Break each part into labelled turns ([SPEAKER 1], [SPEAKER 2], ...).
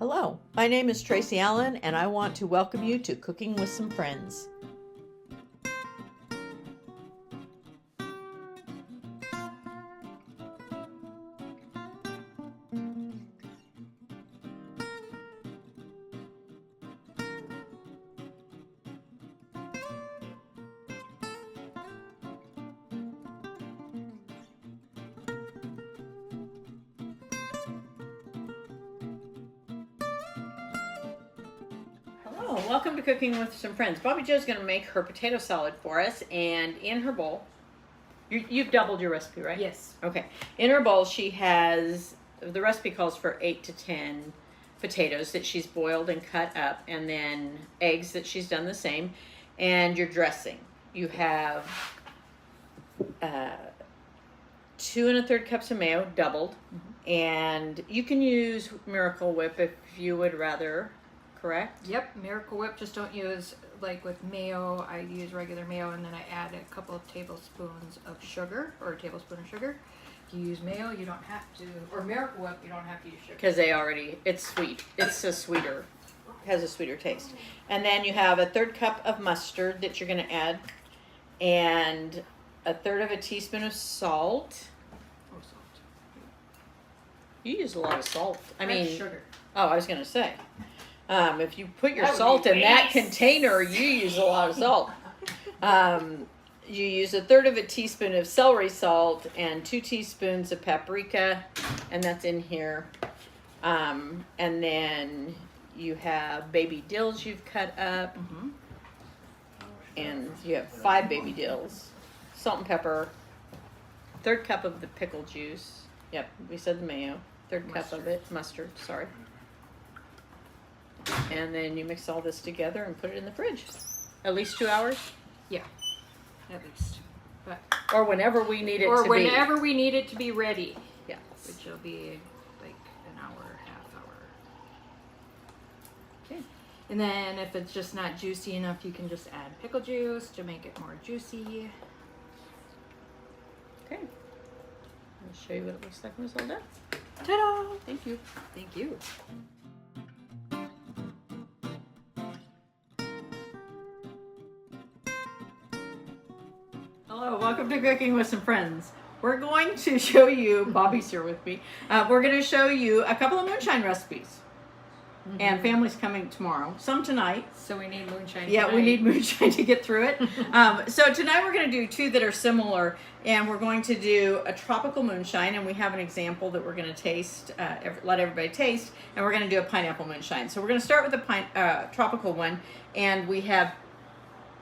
[SPEAKER 1] Hello, my name is Tracy Allen, and I want to welcome you to Cooking with Some Friends. Hello, welcome to Cooking with Some Friends. Bobbie Jo is going to make her potato salad for us, and in her bowl, you've doubled your recipe, right?
[SPEAKER 2] Yes.
[SPEAKER 1] Okay. In her bowl, she has, the recipe calls for 8 to 10 potatoes that she's boiled and cut up, and then eggs that she's done the same, and your dressing. You have 2 1/3 cups of mayo, doubled, and you can use Miracle Whip if you would rather. Correct?
[SPEAKER 2] Yep, Miracle Whip. Just don't use, like with mayo, I use regular mayo and then I add a couple of tablespoons of sugar, or a tablespoon of sugar. If you use mayo, you don't have to, or Miracle Whip, you don't have to use sugar.
[SPEAKER 1] Because it's sweet. It's a sweeter, has a sweeter taste. And then you have 1/3 cup of mustard that you're going to add, and 1/3 teaspoon of salt.
[SPEAKER 2] Oh, salt.
[SPEAKER 1] You use a lot of salt. I mean,
[SPEAKER 2] sugar.
[SPEAKER 1] Oh, I was going to say. If you put your
[SPEAKER 2] That would
[SPEAKER 1] salt
[SPEAKER 2] be
[SPEAKER 1] in that
[SPEAKER 2] nice.
[SPEAKER 1] container, you use a lot of salt. You use 1/3 teaspoon of celery salt and 2 teaspoons of paprika, and that's in here. And then you have baby dills you've cut up, and you have 5 baby dills, salt and pepper, 1/3 cup of the pickle juice. Yep, we said the mayo. 1/3 cup of it, mustard, sorry. And then you mix all this together and put it in the fridge. At least 2 hours?
[SPEAKER 2] Yeah, at least. But
[SPEAKER 1] Or whenever we need it to be.
[SPEAKER 2] or whenever we need it to be ready,
[SPEAKER 1] Yes.
[SPEAKER 2] which will be like an hour, half hour.
[SPEAKER 1] Okay.
[SPEAKER 2] And then if it's just not juicy enough, you can just add pickle juice to make it more juicy.
[SPEAKER 1] Okay. I'll show you what it looks like when it's all done.
[SPEAKER 2] Ta-da!
[SPEAKER 1] Thank you.
[SPEAKER 2] Thank you.
[SPEAKER 1] Hello, welcome to Cooking with Some Friends. We're going to show you, Bobbie's here with me, we're going to show you a couple of moonshine recipes. And family's coming tomorrow, some tonight.
[SPEAKER 2] So we need moonshine.
[SPEAKER 1] Yeah,
[SPEAKER 2] tonight.
[SPEAKER 1] we need moonshine to get through it. So tonight we're going to do 2 that are similar, and we're going to do a tropical moonshine, and we have an example that we're going to taste, let everybody taste, and we're going to do a pineapple moonshine. So we're going to start with the tropical one, and we have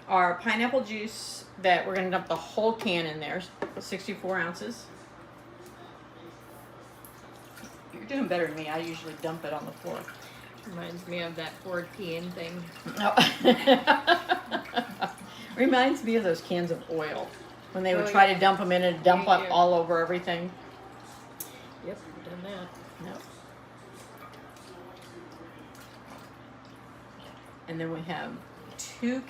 [SPEAKER 1] our pineapple juice that we're going to dump the whole can in there, 64 ounces. You're doing better than me. I usually dump it on the floor.
[SPEAKER 2] Reminds me of that Ford peeing thing.
[SPEAKER 1] Reminds me of those cans of oil when they would
[SPEAKER 2] Oh,
[SPEAKER 1] try
[SPEAKER 2] yeah.
[SPEAKER 1] to dump them in and dump
[SPEAKER 2] Yeah,
[SPEAKER 1] up
[SPEAKER 2] yeah.
[SPEAKER 1] all over everything.
[SPEAKER 2] Yep, done that.
[SPEAKER 1] No. And then we have 2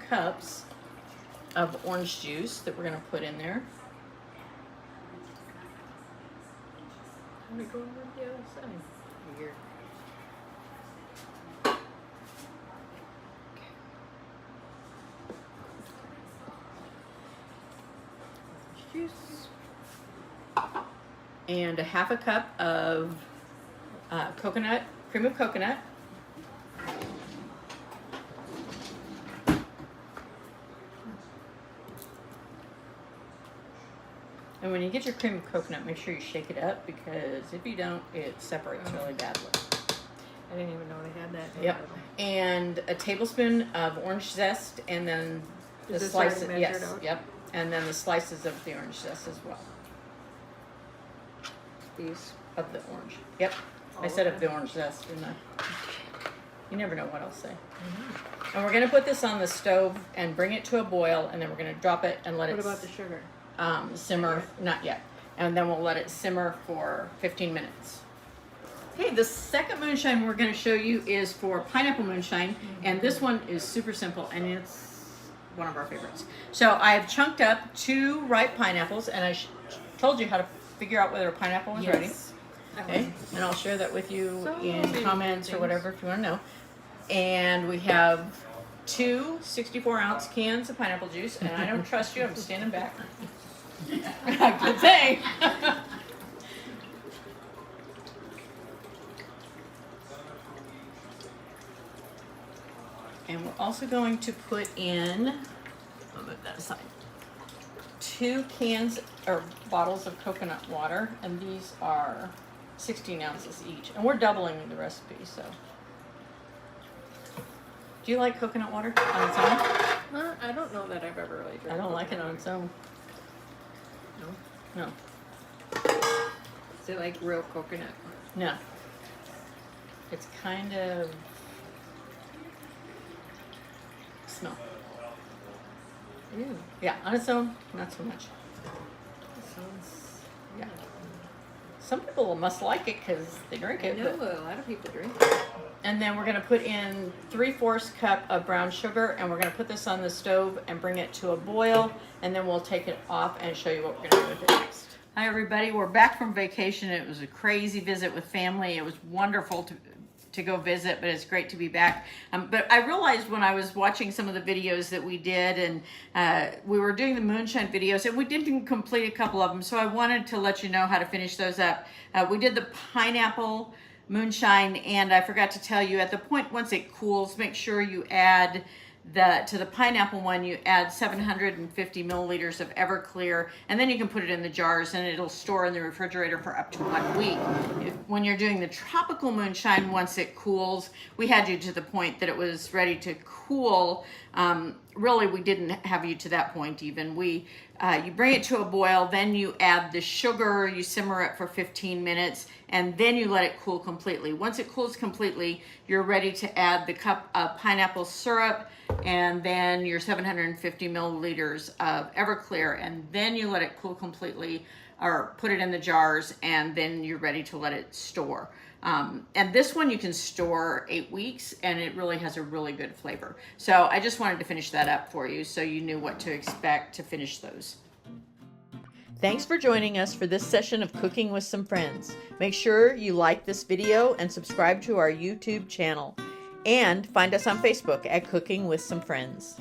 [SPEAKER 1] cups of orange juice that we're going to put in there.
[SPEAKER 2] How do we go over the other side? Weird.
[SPEAKER 1] Juice. And a 1/2 cup of cream of coconut. And when you get your cream of coconut, make sure you shake it up, because if you don't, it separates really badly.
[SPEAKER 2] I didn't even know they had that.
[SPEAKER 1] Yep. And a tablespoon of orange zest, and then the
[SPEAKER 2] Is this
[SPEAKER 1] slices.
[SPEAKER 2] already
[SPEAKER 1] Yes.
[SPEAKER 2] measured out?
[SPEAKER 1] Yep. And then the slices of the orange zest as well.
[SPEAKER 2] These.
[SPEAKER 1] Of the orange. Yep. I
[SPEAKER 2] All
[SPEAKER 1] said
[SPEAKER 2] of
[SPEAKER 1] of the orange zest, didn't I? You never know what I'll say. And we're going to put this on the stove and bring it to a boil, and then we're going to drop it and let
[SPEAKER 2] What
[SPEAKER 1] it
[SPEAKER 2] about the sugar?
[SPEAKER 1] simmer. Not yet. And then we'll let it simmer for 15 minutes. Okay, the second moonshine we're going to show you is for pineapple moonshine, and this one is super simple, and it's one of our favorites. So I've chunked up 2 ripe pineapples, and I told you how to figure out whether a pineapple was ready. Okay, and I'll share that with you
[SPEAKER 2] So
[SPEAKER 1] in
[SPEAKER 2] many
[SPEAKER 1] comments or
[SPEAKER 2] things.
[SPEAKER 1] whatever if you want to know. And we have 2 64-ounce cans of pineapple juice, and I don't trust you. I'm standing back. Good thing. And we're also going to put in, I'll move that aside, 2 cans or bottles of coconut water, and these are 16 ounces each. And we're doubling the recipe, so. Do you like coconut water on its own?
[SPEAKER 2] I don't know that I've ever really drank.
[SPEAKER 1] I don't like it on its own.
[SPEAKER 2] No.
[SPEAKER 1] No.
[SPEAKER 2] Is it like real coconut?
[SPEAKER 1] No. It's kind of smell.
[SPEAKER 2] Ew.
[SPEAKER 1] Yeah, on its own, not so much.
[SPEAKER 2] That sounds.
[SPEAKER 1] Yeah. Some people must like it because they drink
[SPEAKER 2] I
[SPEAKER 1] it.
[SPEAKER 2] know
[SPEAKER 1] But,
[SPEAKER 2] a lot of people drink it.
[SPEAKER 1] and then we're going to put in 3/4 cup of brown sugar, and we're going to put this on the stove and bring it to a boil, and then we'll take it off and show you what we're going to do with it next. Hi everybody, we're back from vacation. It was a crazy visit with family. It was wonderful to go visit, but it's great to be back. But I realized when I was watching some of the videos that we did, and we were doing the moonshine videos, and we didn't complete a couple of them, so I wanted to let you know how to finish those up. We did the pineapple moonshine, and I forgot to tell you, at the point once it cools, make sure you add to the pineapple one, you add 750 milliliters of Everclear, and then you can put it in the jars and it'll store in the refrigerator for up to 1 week. When you're doing the tropical moonshine, once it cools, we had you to the point that it was ready to cool. Really, we didn't have you to that point even. You bring it to a boil, then you add the sugar, you simmer it for 15 minutes, and then you let it cool completely. Once it cools completely, you're ready to add the cup of pineapple syrup, and then your 750 milliliters of Everclear, and then you let it cool completely, or put it in the jars, and then you're ready to let it store. And this one you can store 8 weeks, and it really has a really good flavor. So I just wanted to finish that up for you so you knew what to expect to finish those. Thanks for joining us for this session of Cooking with Some Friends. Make sure you like this video and subscribe to our YouTube channel. And find us on Facebook at Cooking with Some Friends.